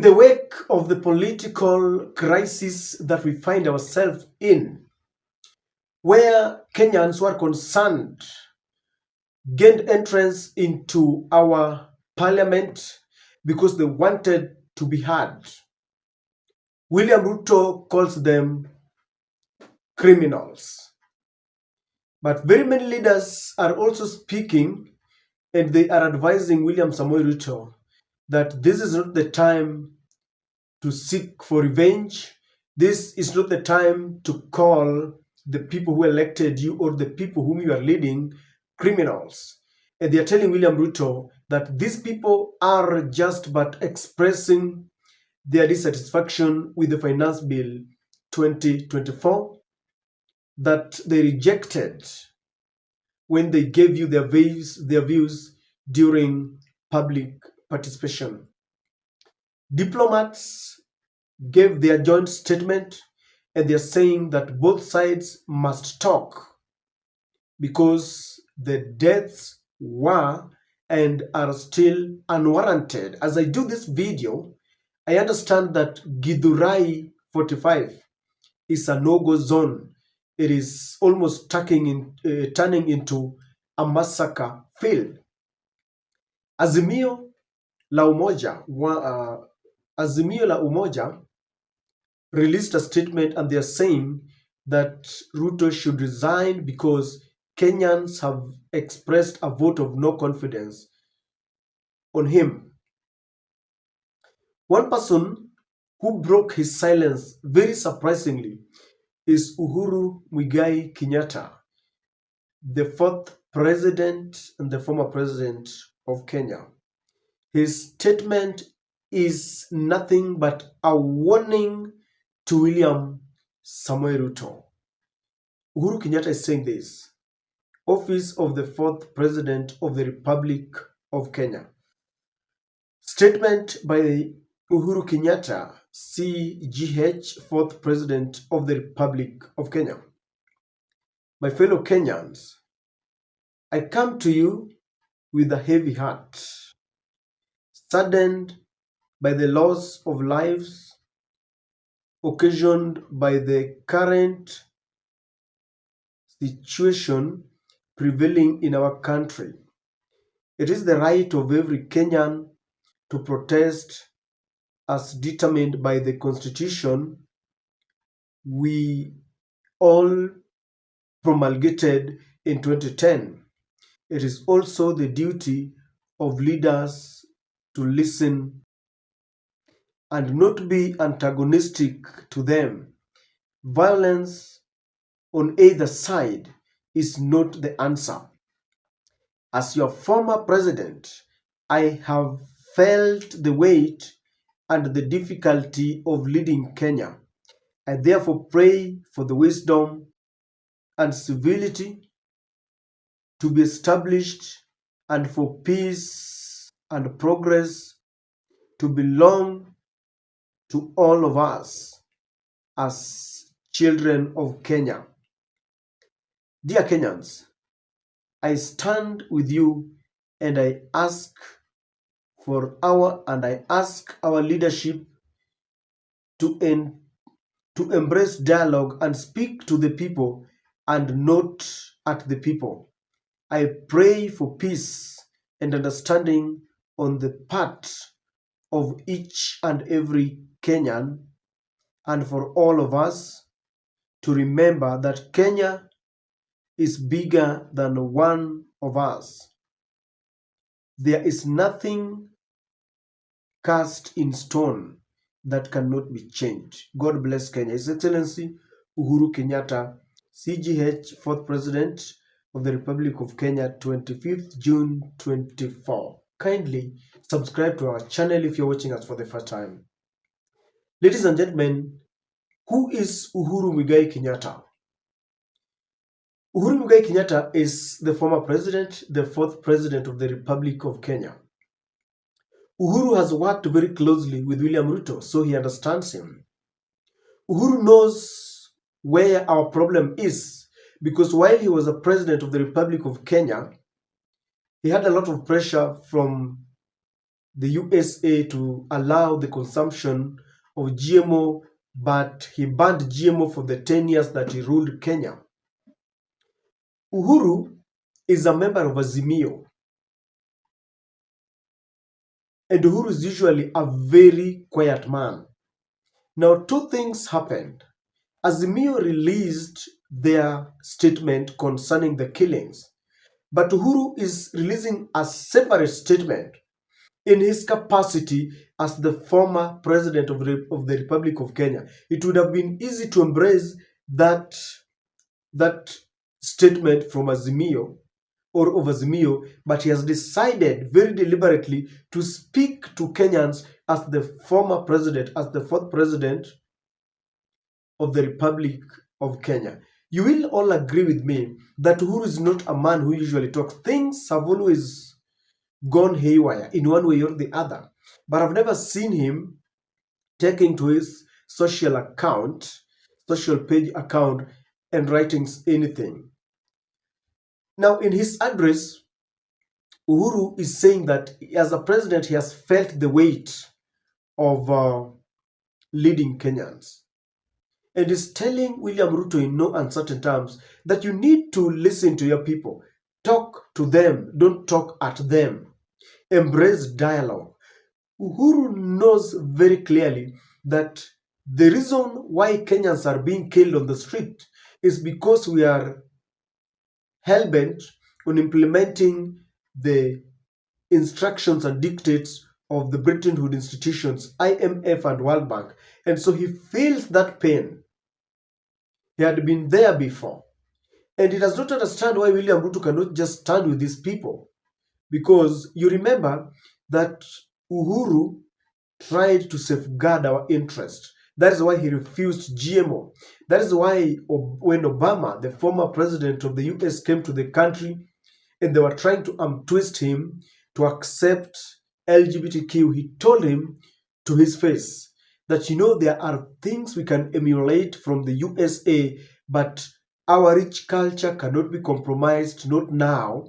the wake of the political crisis that we find ourselves in, where Kenyans who are concerned gained entrance into our parliament because they wanted to be heard. William Ruto calls them criminals. But very many leaders are also speaking, and they are advising William Samoei Ruto that this is not the time to seek for revenge. This is not the time to call the people who elected you or the people whom you are leading criminals. And they are telling William Ruto that these people are just but expressing their dissatisfaction with the Finance Bill 2024 that they rejected when they gave you their views during public participation. Diplomats gave their joint statement, and they're saying that both sides must talk because the deaths were and are still unwarranted. As I do this video, I understand that Githurai 45 is a no-go zone. It is almost turning into a massacre field. Azimio la Umoja, Azimio la Umoja released a statement, and they are saying that Ruto should resign because Kenyans have expressed a vote of no confidence on him. One person who broke his silence, very surprisingly, is Uhuru Kenyatta, the fourth president and the former president of Kenya. His statement is nothing but a warning to William Samoei Ruto. Uhuru Kenyatta is saying this: Office of the fourth president of the Republic of Kenya. Statement by Uhuru Kenyatta, CGH, fourth president of the Republic of Kenya. My fellow Kenyans, I come to you with a heavy heart, saddened by the loss of lives occasioned by the current situation prevailing in our country. It is the right of every Kenyan to protest as determined by the Constitution we all promulgated in 2010. It is also the duty of leaders to listen and not be antagonistic to them. Violence on either side is not the answer. As your former president, I have felt the weight and the difficulty of leading Kenya. I therefore pray for the wisdom and civility to be established and for peace and progress to belong to all of us as children of Kenya. Dear Kenyans, I stand with you, and I ask our leadership to embrace dialogue and speak to the people and not at the people. I pray for peace and understanding on the part of each and every Kenyan, and for all of us to remember that Kenya is bigger than one of us. There is nothing cast in stone that cannot be changed. God bless Kenya. His Excellency Uhuru Kenyatta, CGH, 4th President of the Republic of Kenya, 25th June 24. Kindly subscribe to our channel if you're watching us for the first time. Ladies and gentlemen, who is Uhuru Kenyatta? Uhuru Kenyatta is the former president, the 4th president of the Republic of Kenya. Uhuru has worked very closely with William Ruto, so he understands him. Uhuru knows where our problem is, because while he was a president of the Republic of Kenya, he had a lot of pressure from the USA to allow the consumption of GMO, but he banned GMO for the 10 years that he ruled Kenya. Uhuru is a member of Azimio, and Uhuru is usually a very quiet man. Now, two things happened. Azimio released their statement concerning the killings, but Uhuru is releasing a separate statement in his capacity as the former president of the Republic of Kenya. It would have been easy to embrace that, that statement from Azimio or of Azimio, but he has decided very deliberately to speak to Kenyans as the former president, as the fourth president of the Republic of Kenya. You will all agree with me that Uhuru is not a man who usually talks. Things have always gone haywire in one way or the other. But I've never seen him taking to his social page account, and writing anything. Now, in his address, Uhuru is saying that as a president, he has felt the weight of leading Kenyans. And is telling William Ruto in no uncertain terms that you need to listen to your people. Talk to them, don't talk at them. Embrace dialogue. Uhuru knows very clearly that the reason why Kenyans are being killed on the street is because we are hell-bent on implementing the instructions and dictates of the Bretton Woods institutions, IMF and World Bank. And so he feels that pain. He had been there before. And he does not understand why William Ruto cannot just stand with these people. Because you remember that Uhuru tried to safeguard our interest. That is why he refused GMO. That is why when Obama, the former president of the US, came to the country and they were trying to twist him to accept LGBTQ, he told him to his face that, there are things we can emulate from the USA, but our rich culture cannot be compromised, not now.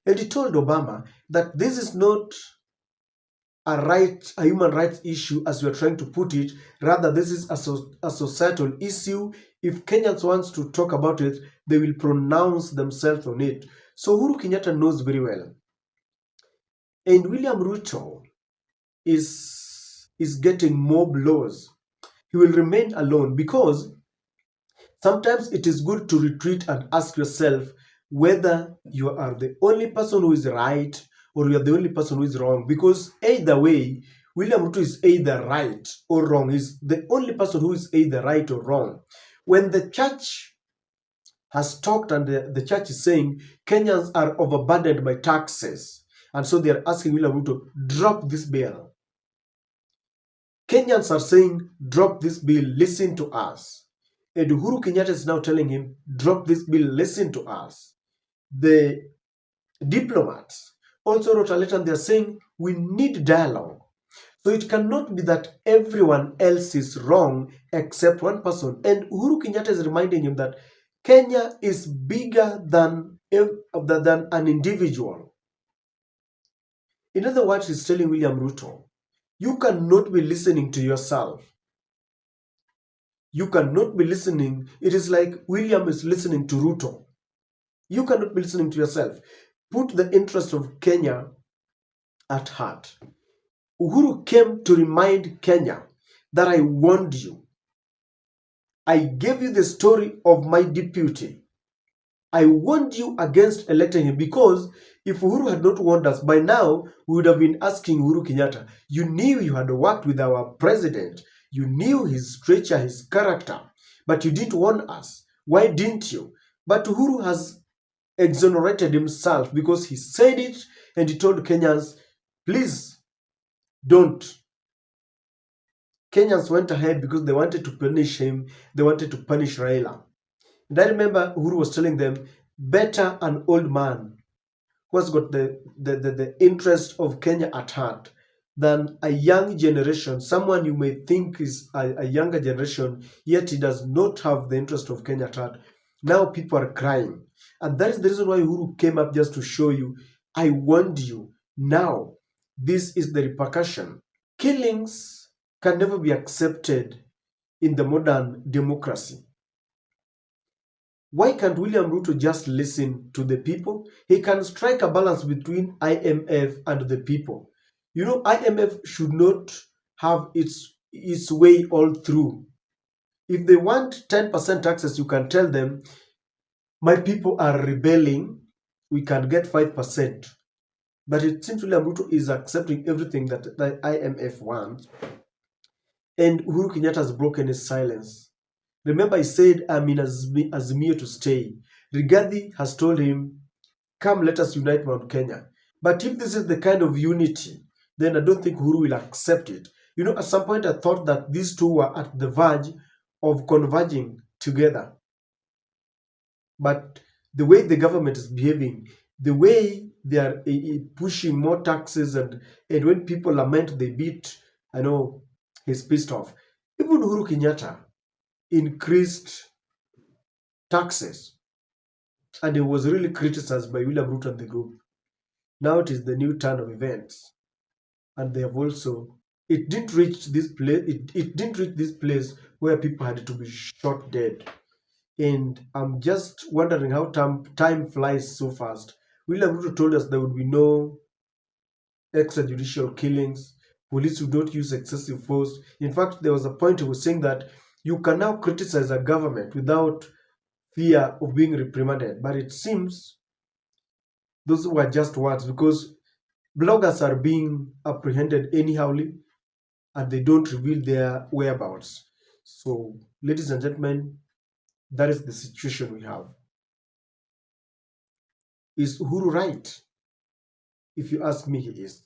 And he told Obama that this is not a human rights issue as we are trying to put it. Rather, this is a societal issue. If Kenyans want to talk about it, they will pronounce themselves on it. So Uhuru Kenyatta knows very well. And William Ruto is getting more blows. He will remain alone because sometimes it is good to retreat and ask yourself whether you are the only person who is right or you are the only person who is wrong. Because either way, William Ruto is either right or wrong. He's the only person who is either right or wrong. When the church has talked and the church is saying Kenyans are overburdened by taxes, and so they are asking William Ruto, drop this bill. Kenyans are saying, drop this bill, listen to us. And Uhuru Kenyatta is now telling him, drop this bill, listen to us. The diplomats also wrote a letter and they're saying, we need dialogue. So it cannot be that everyone else is wrong except one person. And Uhuru Kenyatta is reminding him that Kenya is bigger than an individual. In other words, he's telling William Ruto, you cannot be listening to yourself. You cannot be listening. It is like William is listening to Ruto. You cannot be listening to yourself. Put the interest of Kenya at heart. Uhuru came to remind Kenya that I warned you. I gave you the story of my deputy. I warned you against electing him because if Uhuru had not warned us, by now we would have been asking Uhuru Kenyatta, you knew you had worked with our president. You knew his stature, his character, but you didn't warn us. Why didn't you? But Uhuru has exonerated himself because he said it and he told Kenyans, please don't. Kenyans went ahead because they wanted to punish him. They wanted to punish Raila. And I remember Uhuru was telling them, better an old man who has got the interest of Kenya at heart than a young generation, someone you may think is a younger generation, yet he does not have the interest of Kenya at heart. Now people are crying. And that is the reason why Uhuru came up, just to show you, I warned you. Now, This is the repercussion. Killings can never be accepted in the modern democracy. Why can't William Ruto just listen to the people? He can strike a balance between IMF and the people. IMF should not have its way all through. If they want 10% taxes, you can tell them, my people are rebelling, we can get 5%. But it seems William Ruto is accepting everything that the IMF wants, and Uhuru Kenyatta has broken his silence. Remember, he said, I'm in Azimio to stay. Rigathi has told him, come, let us unite Mount Kenya. But if this is the kind of unity, then I don't think Uhuru will accept it. At some point, I thought that these two were at the verge of converging together. But the way the government is behaving, the way they are pushing more taxes, and when people lament, they beat, I know he's pissed off. Even Uhuru Kenyatta increased taxes, and he was really criticized by William Ruto and the group. Now it is the new turn of events, and they have also it didn't reach this place. It didn't reach this place where people had to be shot dead. And I'm just wondering how time flies so fast. William Ruto told us there would be no extrajudicial killings. Police would not use excessive force. In fact, there was a point he was saying that you can now criticize a government without fear of being reprimanded. But it seems those were just words, because bloggers are being apprehended anyhowly and they don't reveal their whereabouts. So, ladies and gentlemen, that is the situation we have. Is Uhuru right? If you ask me, he is.